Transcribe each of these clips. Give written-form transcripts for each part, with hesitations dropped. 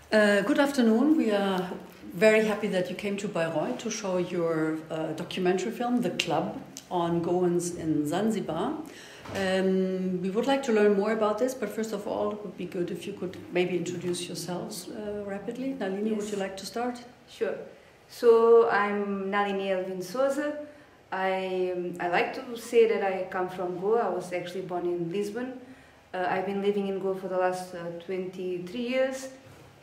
Good afternoon. We are very happy that you came to Bayreuth to show your documentary film, The Club, on Goans in Zanzibar. We would like to learn more about this, but first of all, it would be good if you could maybe introduce yourselves rapidly. Nalini, Yes. would you like to start? Sure. So I'm Nalini Elvino De Sousa. I like to say that I come from Goa. I was actually born in Lisbon. I've been living in Goa for the last 23 years.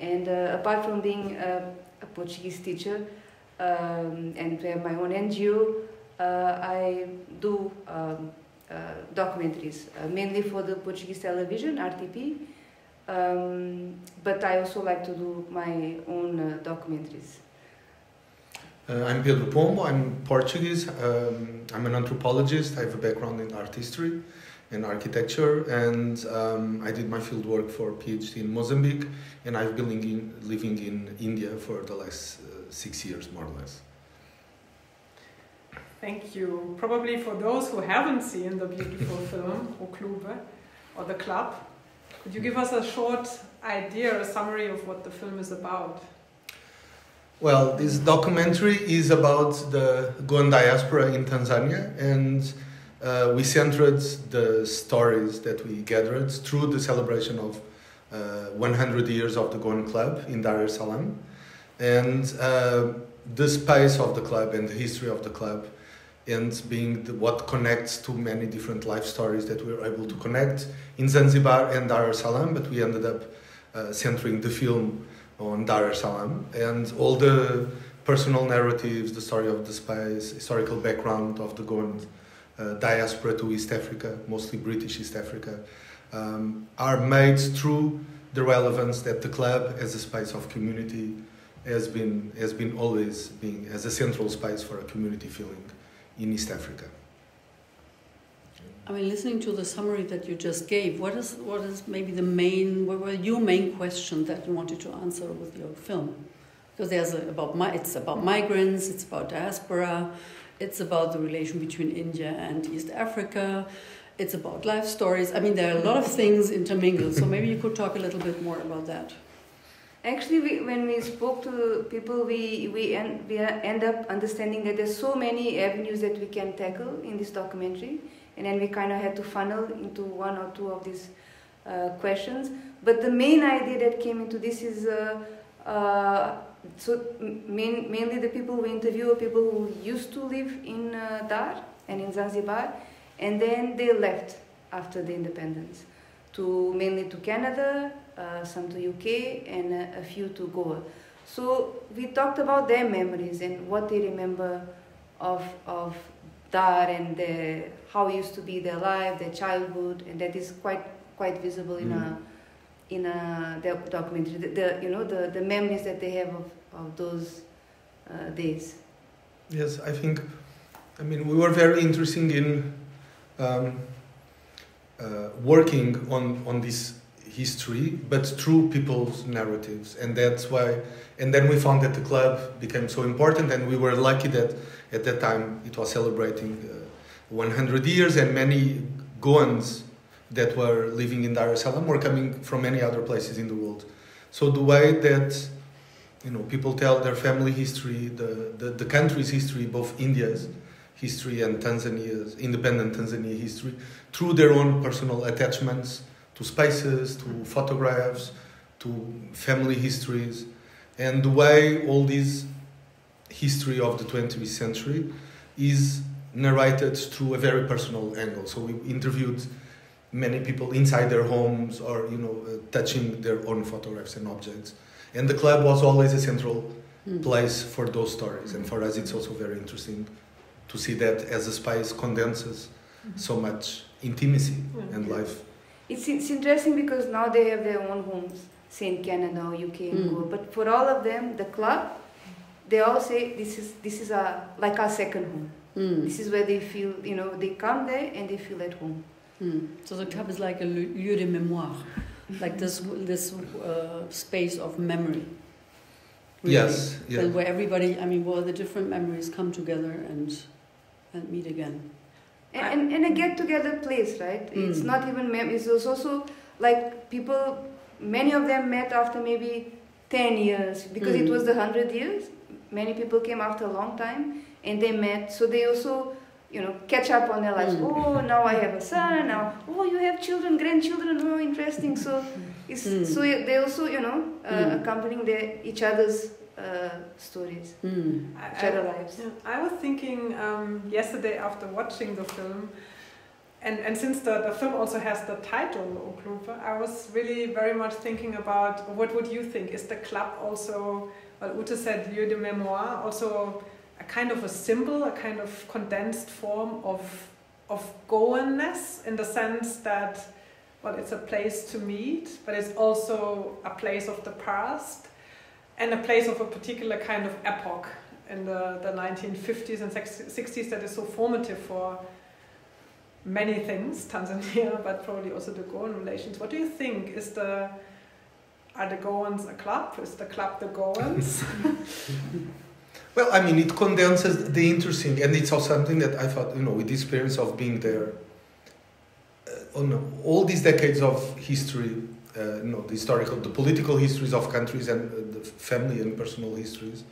And apart from being a Portuguese teacher and to have my own NGO, I do documentaries, mainly for the Portuguese television, RTP, but I also like to do my own documentaries. I'm Pedro Pombo, I'm Portuguese, I'm an anthropologist, I have a background in art history and architecture, and I did my field work for PhD in Mozambique, and I've been living in India for the last 6 years, more or less. Thank you. Probably for those who haven't seen the beautiful film, O Clube, or The Club, could you give us a short idea, a summary of what the film is about? Well, this documentary is about the Goan diaspora in Tanzania, and we centered the stories that we gathered through the celebration of 100 years of the Goan Club in Dar es Salaam, and the space of the club and the history of the club, and being what connects to many different life stories that we were able to connect in Zanzibar and Dar es Salaam, but we ended up centering the film on Dar es Salaam, and all the personal narratives, the story of the space, historical background of the Goan diaspora to East Africa, mostly British East Africa, are made through the relevance that the club as a space of community has been always being as a central space for a community feeling in East Africa. I mean, listening to the summary that you just gave, what is maybe what were your main questions that you wanted to answer with your film? Because it's about migrants, it's about diaspora, it's about the relation between India and East Africa, it's about life stories. I mean, there are a lot of things intermingled, so maybe you could talk a little bit more about that. Actually, when we spoke to people, we end up understanding that there's so many avenues that we can tackle in this documentary, and then we kind of had to funnel into one or two of these questions. But the main idea that came into this is mainly the people we interview are people who used to live in Dar and in Zanzibar, and then they left after the independence, mainly to Canada, some to UK, and a few to Goa. So we talked about their memories and what they remember of Dar and how it used to be their life, their childhood, and that is quite visible in their documentary. The memories that they have of those days. Yes, I mean, we were very interested in working on this history, but through people's narratives, and that's why. And then we found that the club became so important, and we were lucky that at that time it was celebrating 100 years, and many Goans that were living in Dar es Salaam were coming from many other places in the world. So the way that people tell their family history, the country's history, both India's history and Tanzania's independent Tanzania history, through their own personal attachments to spaces, to photographs, to family histories, and the way all this history of the 20th century is narrated through a very personal angle. So we interviewed many people inside their homes, or touching their own photographs and objects, and the club was always a central place for those stories. And for us, it's also very interesting to see that as a space condenses so much intimacy and life. It's interesting because now they have their own homes, say in Canada or UK and Goa. But for all of them, the club, they all say this is like our second home. This is where they feel, they come there and they feel at home. So the club is like a lieu de mémoire, like this space of memory. Really. Yes. Yeah. Where everybody, where the different memories come together and meet again. And a get-together place, right? It's not even it's also like people, many of them met after maybe 10 years, because it was the 100 years. Many people came after a long time, and they met, so they also, you know, catch up on their lives. Oh, now I have a son. Now, oh, you have children, grandchildren. Oh, interesting. So, so they also, you know, accompanying each other's stories, each other's lives. Yeah. I was thinking yesterday after watching the film, and since the film also has the title Oklupe, I was really very much thinking about what would you think? Is the club also, well, Ute said lieu de mémoire, also a kind of a symbol, a kind of condensed form of Goanness, in the sense that, well, it's a place to meet, but it's also a place of the past and a place of a particular kind of epoch in the 1950s and 60s that is so formative for many things, Tanzania, but probably also the Goan relations. What do you think? Are the Goans a club? Is the club the Goans? Well, I mean, it condenses the interesting, and it's also something that I thought, you know, with the experience of being there, on all these decades of history, you know, the political histories of countries and the family and personal histories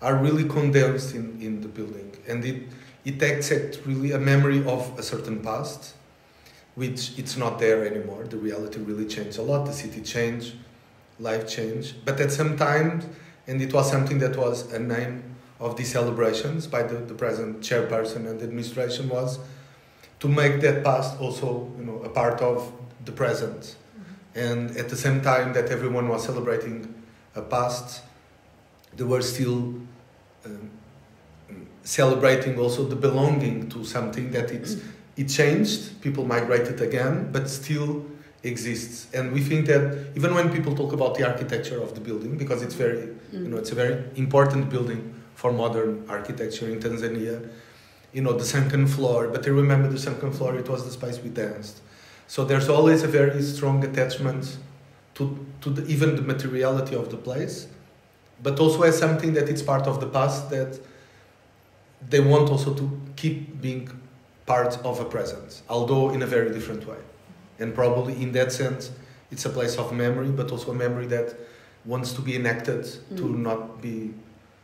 are really condensed in the building, and it acts as really a memory of a certain past, which it's not there anymore. The reality really changed a lot. The city changed, life changed, but at some time, and it was something that was a name of these celebrations by the present chairperson and the administration, was to make that past also, you know, a part of the present. And at the same time that everyone was celebrating a past, they were still celebrating also the belonging to something that it changed, people migrated again, but still exists. And we think that even when people talk about the architecture of the building, because it's very, you know, it's a very important building for modern architecture in Tanzania, you know, the sunken floor, but I remember the sunken floor, it was the space we danced. So there's always a very strong attachment to even the materiality of the place, but also as something that it's part of the past that they want also to keep being part of a present, although in a very different way. And probably in that sense, it's a place of memory, but also a memory that wants to be enacted to not be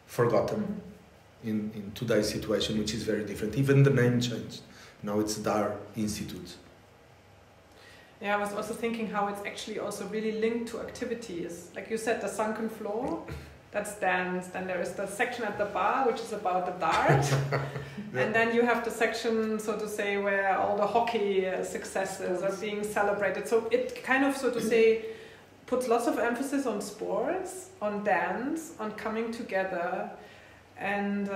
forgotten in today's situation, which is very different. Even the name changed. Now it's Dar Institute. Yeah, I was also thinking how it's actually also really linked to activities. Like you said, the sunken floor, that's dance. Then there is the section at the bar, which is about the dart. And then you have the section, so to say, where all the hockey successes are being celebrated. So it kind of, so to say, puts lots of emphasis on sports, on dance, on coming together. And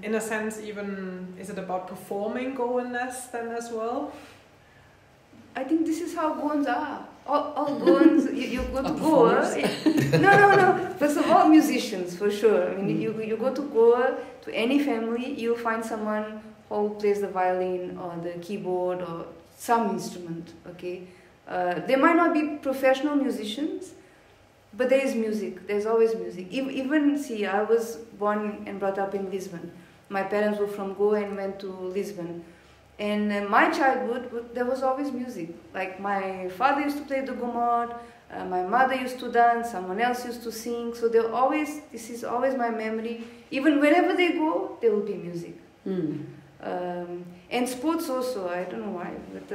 in a sense, even, is it about performing Goanness then as well? I think this is how Goans are. All Goans, you go to Goa. No. First of all, musicians, for sure. I mean, you go to Goa, to any family, you'll find someone who plays the violin or the keyboard or some instrument, okay? They might not be professional musicians, but there is music. There's always music. Even, see, I was born and brought up in Lisbon. My parents were from Goa and went to Lisbon. And in my childhood, there was always music. Like my father used to play the gomot, my mother used to dance, someone else used to sing. So this is always my memory. Even wherever they go, there will be music. And sports also, I don't know why, but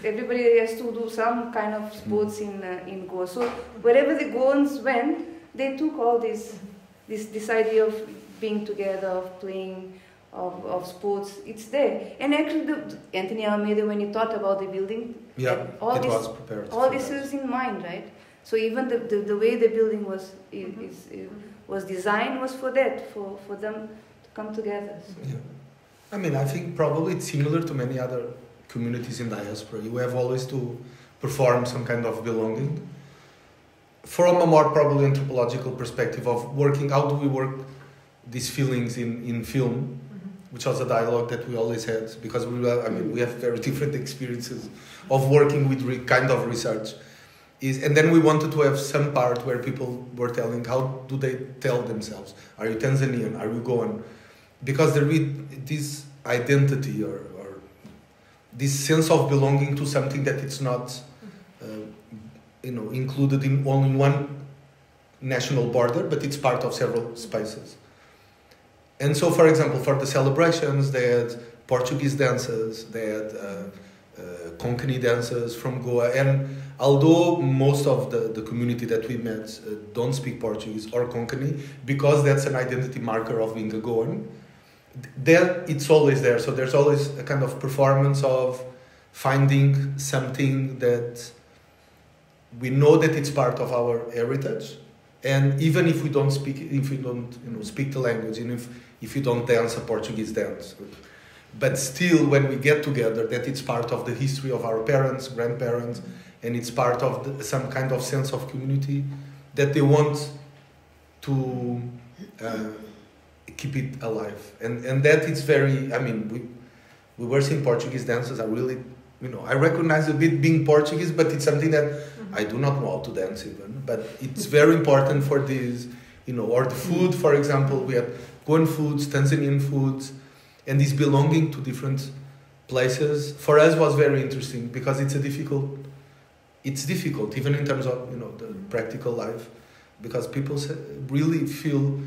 everybody has to do some kind of sports in Goa. So wherever the Goans went, they took all this idea of being together, of playing, of sports. It's there. And actually, Anthony Almeida, when he thought about the building, all this is in mind, right? So even the way the building was designed was for that, for them to come together. So. Yeah. I mean, I think probably it's similar to many other communities in diaspora. You have always to perform some kind of belonging. From a more probably anthropological perspective of working, how do we work these feelings in film, which was a dialogue that we always had, because we have very different experiences of working with kind of research. And then we wanted to have some part where people were telling, how do they tell themselves? Are you Tanzanian? Are you Goan? Because there is this identity or this sense of belonging to something that it's not, included in only one national border, but it's part of several spaces. And so, for example, for the celebrations, they had Portuguese dances, they had Konkani dances from Goa, and although most of the community that we met don't speak Portuguese or Konkani, because that's an identity marker of being a Goan, there it's always there. So there's always a kind of performance of finding something that we know that it's part of our heritage, and even if we don't speak, speak the language, and if you don't dance a Portuguese dance, but still when we get together, that it's part of the history of our parents, grandparents, and it's part of some kind of sense of community that they want to keep it alive, and that is very. I mean, we were seeing Portuguese dances. I really, I recognize a bit being Portuguese, but it's something that I do not know how to dance even. But it's very important for this, or the food, for example. We have Goan foods, Tanzanian foods, and this belonging to different places for us was very interesting because it's difficult even in terms of the practical life, because people really feel.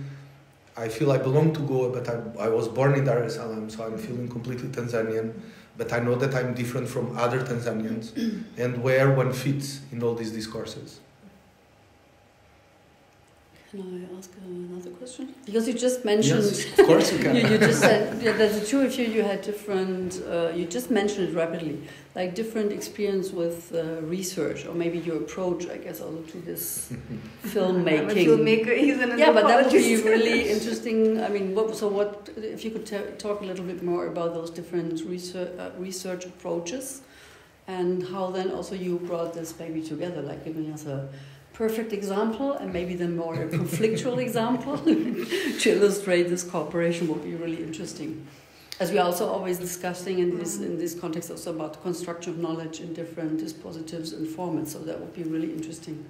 I feel I belong to Goa, but I was born in Dar es Salaam, so I'm feeling completely Tanzanian. But I know that I'm different from other Tanzanians, and where one fits in all these discourses. Can I ask another question? Because you just mentioned... Yes, of course you can. you just said that the two of you had different... you just mentioned it rapidly, like different experience with research, or maybe your approach, I guess, also to this filmmaking. I'm a filmmaker, he's an anthropologist. Yeah, but that would be really interesting. I mean, what if you could talk a little bit more about those different research approaches, and how then also you brought this maybe together, like giving us a perfect example and maybe the more conflictual example to illustrate this cooperation would be really interesting. As we are also always discussing in this context also about the construction of knowledge in different dispositives and formats, so that would be really interesting.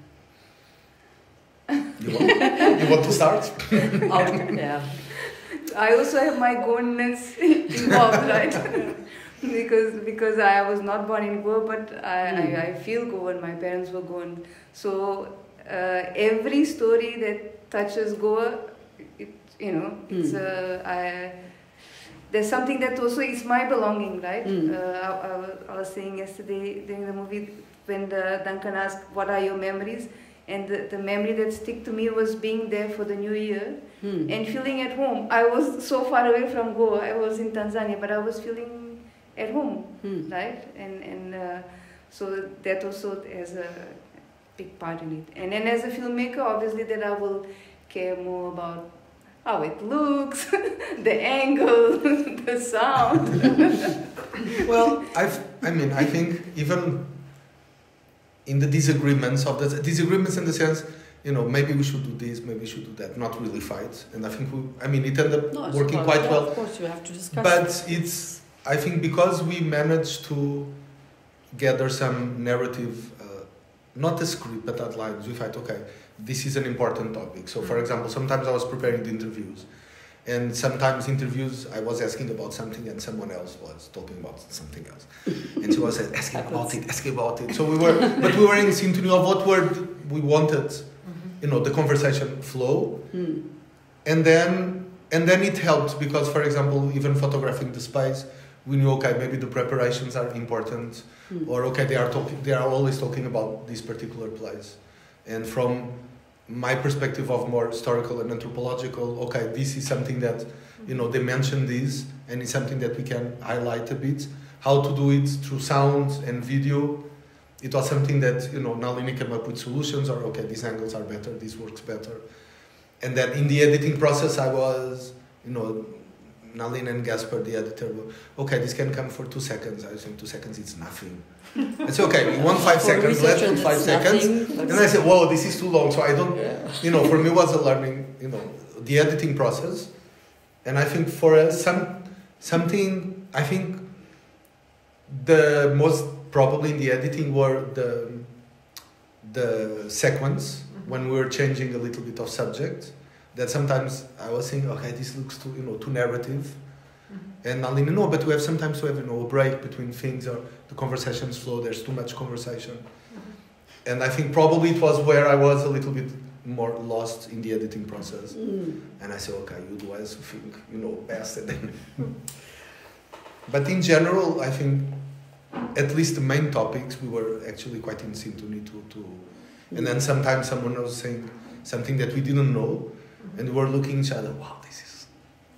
You want to start? Yeah. I also have my Goanness involved, right? because I was not born in Goa, but I feel Goan. My parents were Goan. So every story that touches Goa, it's there's something that also is my belonging, right? I was saying yesterday during the movie when Duncan asked, "What are your memories?" And the memory that stuck to me was being there for the New Year and feeling at home. I was so far away from Goa. I was in Tanzania, but I was feeling at home, right? And so that also has a big part in it. And then as a filmmaker, obviously that I will care more about how it looks, the angle, the sound. Well, I think even in the disagreements in the sense, maybe we should do this, maybe we should do that, not really fight. And I think it ended up working quite well. Of course, you have to discuss. But I think because we managed to gather some narrative, not a script, but outlines, we fight, okay, this is an important topic. So, for example, sometimes I was preparing the interviews, and sometimes interviews I was asking about something and someone else was talking about something else. And she was asking about it. So we were in synchrony of what word we wanted, the conversation flow. And then it helped because, for example, even photographing the space, we knew, okay, maybe the preparations are important, or okay, they are always talking about this particular place. And from my perspective of more historical and anthropological, okay, this is something that, they mention this, and it's something that we can highlight a bit. How to do it through sound and video. It was something that, Nalini came up with solutions, or okay, these angles are better, this works better. And then in the editing process, I was, Nalini and Gaspar, the editor, were, okay, this can come for 2 seconds. I think 2 seconds, it's nothing. I said, okay, we want 5 seconds, let's put 5 seconds. And I said, whoa, this is too long. So I don't, for me it was a learning, the editing process. And I think for us, something, I think the most probably in the editing were the sequence, when we were changing a little bit of subject. That sometimes I was thinking, okay, this looks too, too narrative. And Nalini, no, but we have sometimes to have, a break between things, or the conversations flow, there's too much conversation. And I think probably it was where I was a little bit more lost in the editing process. And I said, okay, you do as you think, you know, best. And then but in general, I think at least the main topics we were actually quite in synchrony to and then sometimes someone was saying something that we didn't know, and we were looking at each other, wow, this is,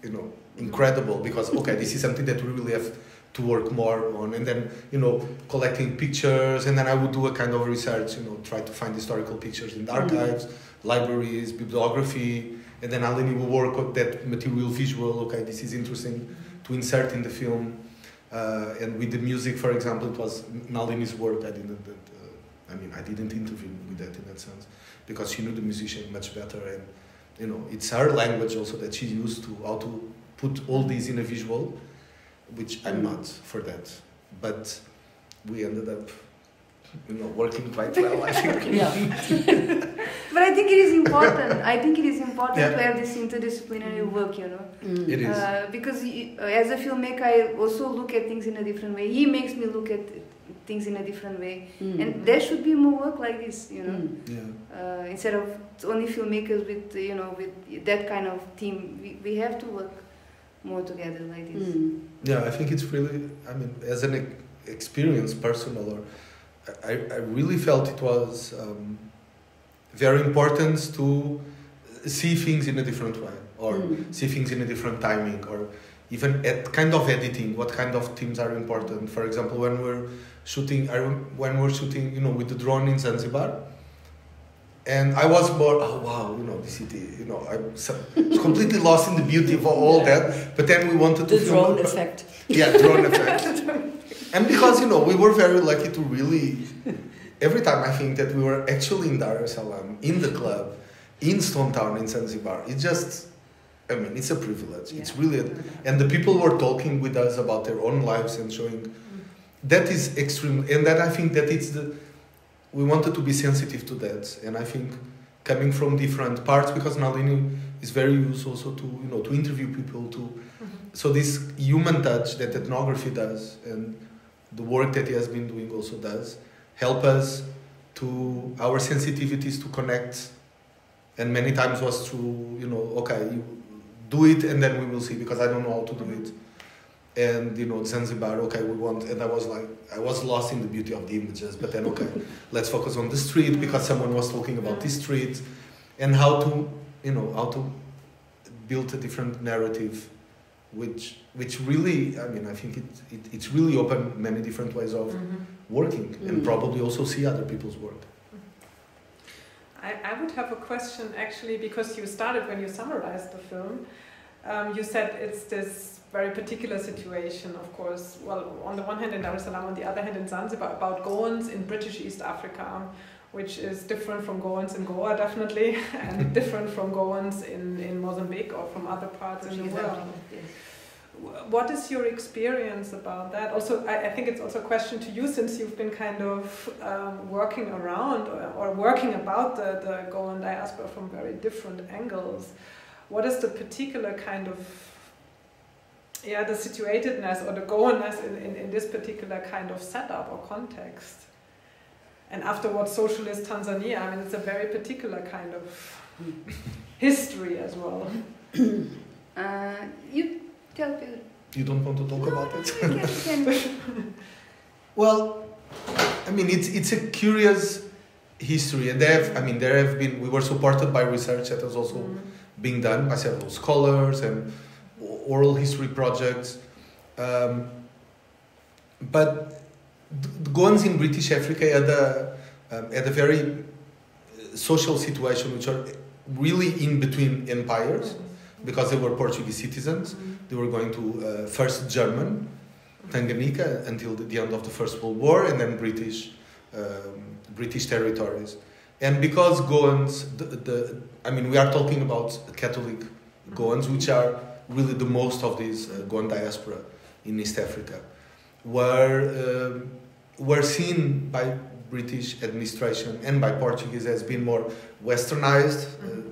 you know, incredible, because okay, this is something that we really have to work more on. And then, you know, collecting pictures, and then I would do a kind of research, you know, try to find historical pictures in the archives, libraries, bibliography, and then Nalini will work on that material visual, okay, this is interesting to insert in the film. And with the music, for example, it was Nalini's work. I didn't interview with that in that sense, because she knew the musician much better, and you know, it's her language also that she used to how to put all these in a visual, which I'm not for that. But we ended up, you know, working quite well, I think. Yeah. But I think it is important. I think it is important to have this interdisciplinary work, you know. It is. Because as a filmmaker, I also look at things in a different way. He makes me look at things in a different way. And there should be more work like this, you know. Instead of only filmmakers with, you know, with that kind of team, we have to work more together like this. Yeah, I think it's really, I mean, as an experience, personal, or I really felt it was very important to see things in a different way, or see things in a different timing, or even at kind of editing, what kind of themes are important. For example, when we're shooting, you know, with the drone in Zanzibar, and I was more, oh wow, you know, the city, you know, I was completely lost in the beauty of all that. But then we wanted to the drone effect. Yeah, drone effect. And because, you know, we were very lucky to really, every time I think that we were actually in Dar es Salaam, in the club, in Stone Town in Zanzibar, it's just, I mean, it's a privilege. Yeah. It's really, and the people were talking with us about their own lives and showing, that is extremely, and that I think that it's we wanted to be sensitive to that. And I think coming from different parts, because Nalini is very used also to, you know, to interview people, so this human touch that ethnography does, and the work that he has been doing also does, help us to our sensitivities to connect. And many times was through, you know, okay, you do it and then we will see, because I don't know how to do it. And, you know, Zanzibar, okay, we want, and I was lost in the beauty of the images, but then, okay, let's focus on the street, because someone was talking about this street, and how to, you know, how to build a different narrative, which really, I mean, I think it's really opened many different ways of working, and probably also see other people's work. I would have a question, actually, because you started when you summarized the film. You said it's this very particular situation, of course. Well, on the one hand in Dar es Salaam, on the other hand in Zanzibar, about Goans in British East Africa, which is different from Goans in Goa, definitely, and different from Goans in Mozambique or from other parts in the world. Yes. What is your experience about that? Also, I think it's also a question to you, since you've been kind of working around or working about the Goan diaspora from very different angles. What is the particular kind of, the situatedness or the Goanness in this particular kind of setup or context? And afterwards, socialist Tanzania, I mean, it's a very particular kind of history as well. You tell Pedro. You don't want to talk about it? Can. Well, I mean, it's a curious history, and there have been, we were supported by research that was also being done by several scholars and oral history projects. But the Goans in British Africa had a very social situation, which are really in between empires, because they were Portuguese citizens. They were going to first German, Tanganyika, until the end of the First World War, and then British territories. And because Goans, we are talking about Catholic Goans, which are really the most of these Goan diaspora in East Africa, were seen by British administration and by Portuguese as being more westernized,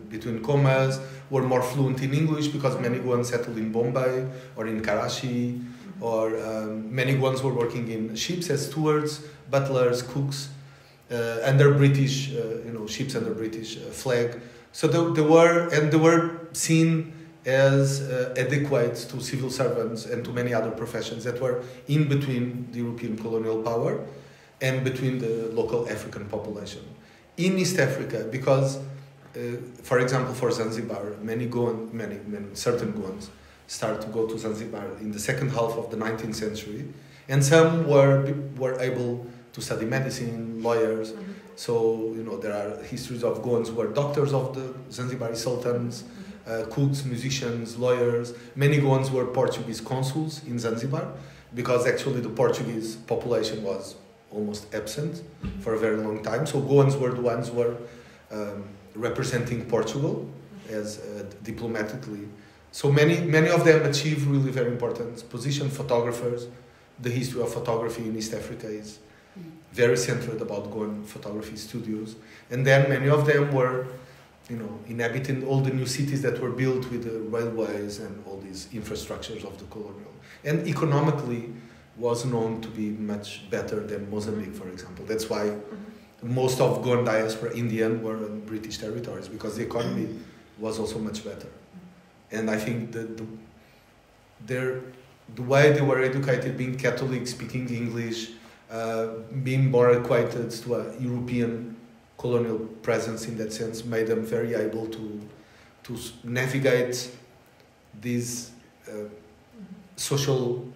between commas, were more fluent in English, because many Goans settled in Bombay or in Karachi, or many Goans were working in ships as stewards, butlers, cooks. under British, ships under British flag. So they were seen as adequate to civil servants and to many other professions that were in between the European colonial power and between the local African population. In East Africa, because, for example, for Zanzibar, certain Goans start to go to Zanzibar in the second half of the 19th century, and some were able to study medicine, lawyers. Mm-hmm. So, there are histories of Goans who were doctors of the Zanzibari sultans, cooks, musicians, lawyers. Many Goans were Portuguese consuls in Zanzibar, because actually the Portuguese population was almost absent for a very long time. So Goans were the ones who were representing Portugal as diplomatically. So many of them achieved really very important positions. Photographers. The history of photography in East Africa is very centered about Goan photography studios. And then many of them were, inhabiting all the new cities that were built with the railways and all these infrastructures of the colonial. And economically was known to be much better than Mozambique, for example. That's why most of Goan diaspora in the end were in British territories, because the economy was also much better. And I think the way they were educated, being Catholic, speaking English, being more acquainted to a European colonial presence in that sense, made them very able to navigate these social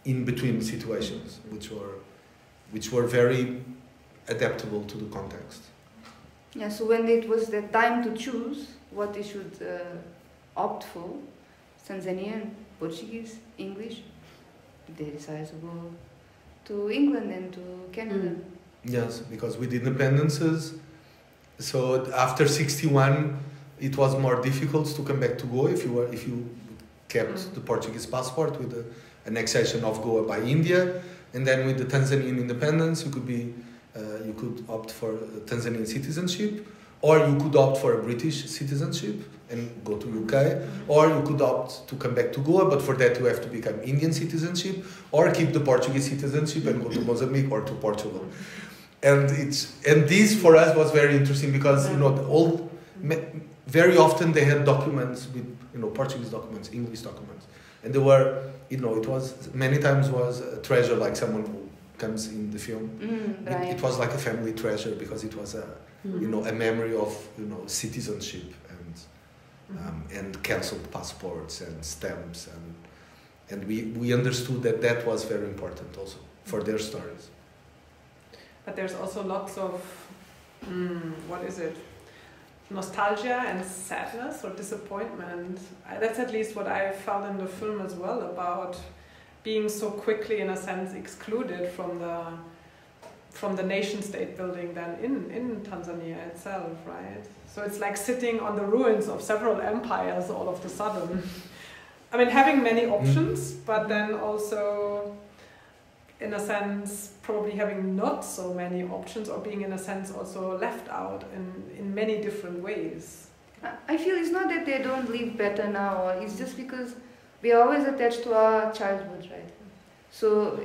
in-between situations, which were very adaptable to the context. Yeah, so when it was the time to choose what they should opt for, Tanzanian, Portuguese, English, they decided to go to England and to Canada. Yes, because with independences, so after 61, it was more difficult to come back to Goa if you kept the Portuguese passport with the annexation of Goa by India, and then with the Tanzanian independence, you could opt for Tanzanian citizenship, or you could opt for a British citizenship and go to UK, or you could opt to come back to Goa, but for that you have to become Indian citizenship, or keep the Portuguese citizenship and go to Mozambique or to Portugal. And this for us was very interesting, because very often they had documents with Portuguese documents, English documents, and they were it was many times was a treasure, like someone who comes in the film. It was like a family treasure, because it was a memory of citizenship and cancelled passports and stamps, and we understood that was very important also for their stories. But there's also lots of nostalgia and sadness or disappointment. That's at least what I felt in the film as well, about being so quickly, in a sense, excluded from the nation-state building then in Tanzania itself, right? So it's like sitting on the ruins of several empires all of a sudden. I mean, having many options, but then also, in a sense, probably having not so many options, or being, in a sense, also left out in many different ways. I feel it's not that they don't live better now, it's just because we are always attached to our childhood, right? So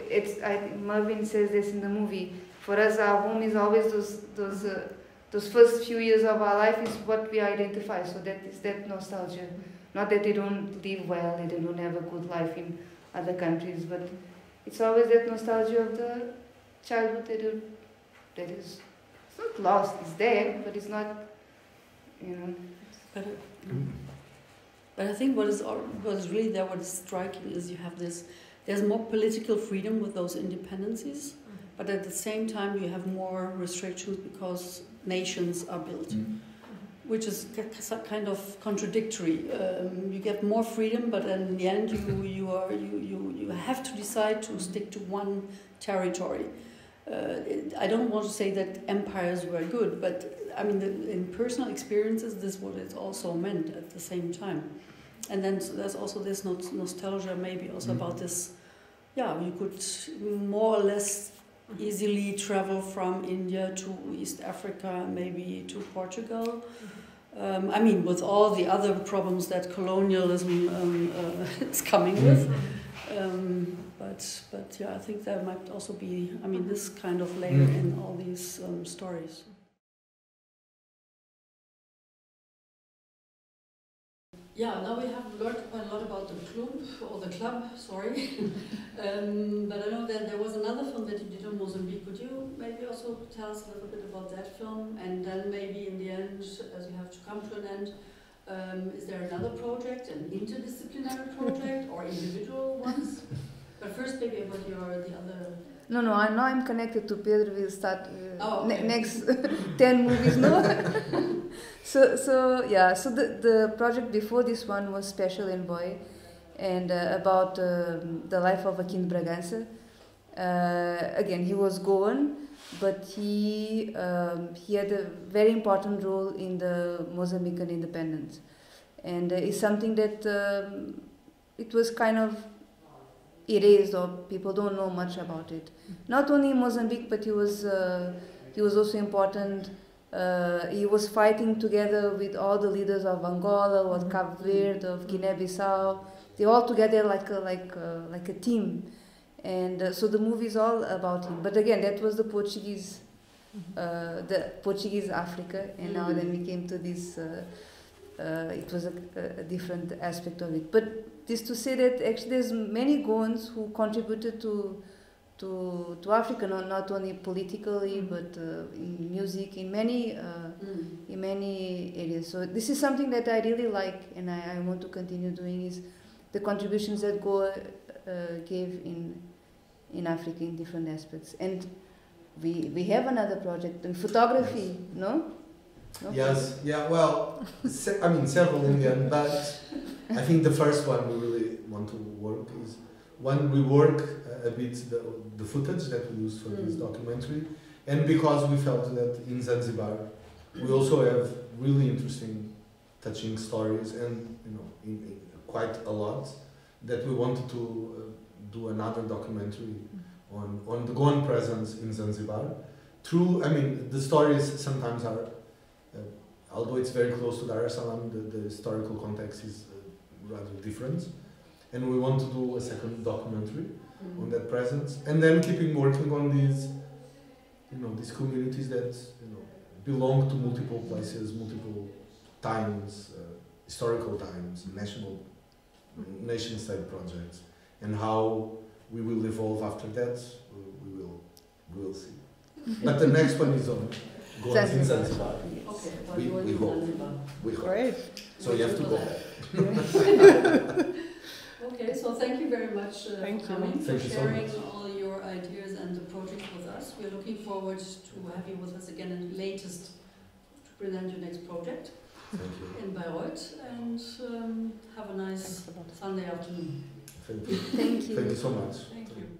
Mervyn says this in the movie. For us, our home is always those first few years of our life is what we identify. So that is that nostalgia. Not that they don't live well, they don't have a good life in other countries, but it's always that nostalgia of the childhood that is it's not lost. It's there, but it's not, But I think what is really there, what is striking is you have there's more political freedom with those independencies, but at the same time you have more restrictions because nations are built, which is kind of contradictory. You get more freedom, but in the end you have to decide to stick to one territory. I don't want to say that empires were good, but I mean, in personal experiences, this is what it also meant at the same time. And then there's also this nostalgia, maybe also about this. Yeah, you could more or less easily travel from India to East Africa, maybe to Portugal. I mean, with all the other problems that colonialism is coming with. But yeah, I think there might also be, I mean, this kind of layer in all these stories. Yeah, now we have learned quite a lot about the club, sorry. But I know that there was another film that you did in Mozambique. Could you maybe also tell us a little bit about that film? And then maybe in the end, as we have to come to an end, is there another project, an interdisciplinary project, or individual ones? But first, maybe about the other. No, I know I'm connected to Pedro. We'll start okay. Next 10 movies, no? So yeah. So the project before this one was Special Envoy, and about the life of Aquino Bragança. Again, he was Goan, but he had a very important role in the Mozambican independence, and it's something that it was kind of erased, or people don't know much about it. Not only in Mozambique, but he was also important. He was fighting together with all the leaders of Angola, of Cabo Verde, of Guinea-Bissau. They all together like a team, and so the movie is all about him. But again, that was the Portuguese Africa, and now then we came to this. It was a different aspect of it, but this to say that actually there's many Goans who contributed to Africa, not only politically but in music, in many areas. So this is something that I really like, and I want to continue doing, is the contributions that Goa gave in Africa in different aspects. And we have another project in photography, no? Yes, yeah, well, I mean, several in the end, but I think the first one we really want to work is when we work a bit the footage that we use for this documentary, and because we felt that in Zanzibar we also have really interesting, touching stories, and in quite a lot, that we wanted to do another documentary on the Goan presence in Zanzibar. Through, I mean, the stories sometimes are. Although it's very close to Dar es Salaam, the historical context is rather different, and we want to do a second documentary on that presence, and then keeping working on these, these communities that belong to multiple places, multiple times, historical times, nation-state projects, and how we will evolve after that. We will see. But the next one is on Goans in Zanzibar. Okay, we hope. We hope. Great. So you have to go there. Okay, so thank you very much for coming, for sharing all your ideas and the project with us. We're looking forward to have you with us again in the latest to present your next project in Bayreuth, and have a nice Sunday afternoon. Thank you. Thank you. Thank you so much. Thank you.